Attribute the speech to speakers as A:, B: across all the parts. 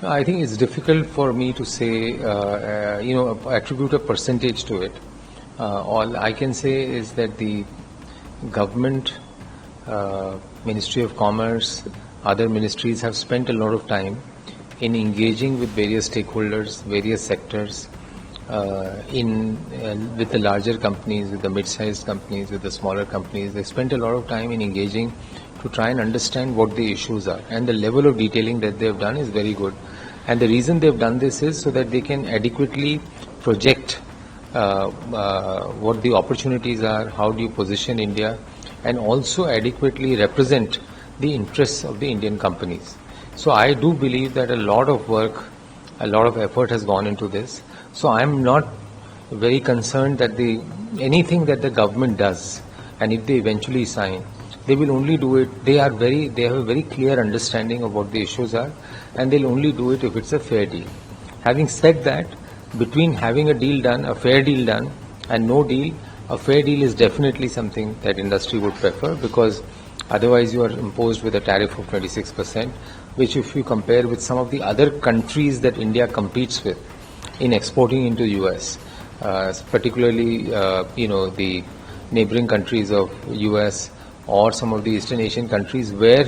A: I think it's difficult for me to say, attribute a percentage to it. All I can say is that the government, Ministry of Commerce, other ministries have spent a lot of time in engaging with various stakeholders, various sectors, with the larger companies, with the mid-sized companies, with the smaller companies. They spent a lot of time in engaging to try and understand what the issues are. And the level of detailing that they've done is very good. And the reason they've done this is so that they can adequately project what the opportunities are, how do you position India, and also adequately represent the interests of the Indian companies. So I do believe that a lot of work, a lot of effort has gone into this. So I'm not very concerned that anything that the government does, and if they eventually sign, they will only do it. They have a very clear understanding of what the issues are, and they'll only do it if it's a fair deal. Having said that, between having a deal done, a fair deal done, and no deal, a fair deal is definitely something that industry would prefer, because otherwise you are imposed with a tariff of 26%, which if you compare with some of the other countries that India competes with in exporting into US, particularly the neighboring countries of US or some of the Eastern Asian countries where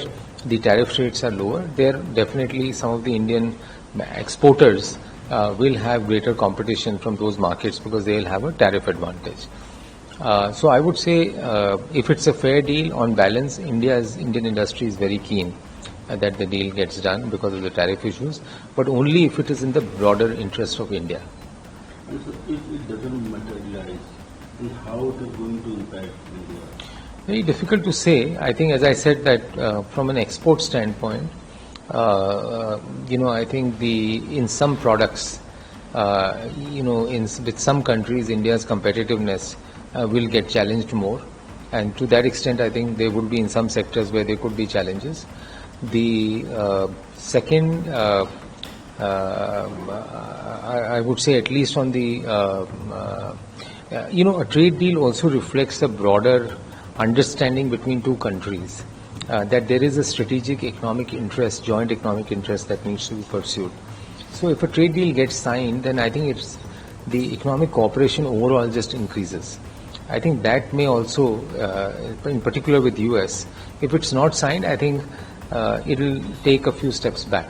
A: the tariff rates are lower, there definitely some of the Indian exporters will have greater competition from those markets because they will have a tariff advantage. So I would say if it's a fair deal, on balance, Indian industry is very keen that the deal gets done because of the tariff issues, but only if it is in the broader interest of India.
B: And so if it doesn't materialize, then how it is going to impact India?
A: Very difficult to say. I think, as I said, that from an export standpoint, I think in some products, with some countries, India's competitiveness will get challenged more, and to that extent, I think there would be in some sectors where there could be challenges. The second, I would say, at least on the, a trade deal also reflects a broader understanding between two countries, that there is a strategic economic interest, joint economic interest that needs to be pursued. So if a trade deal gets signed, then I think the economic cooperation overall just increases. I think that may also, in particular with US, if it's not signed, I think it will take a few steps back.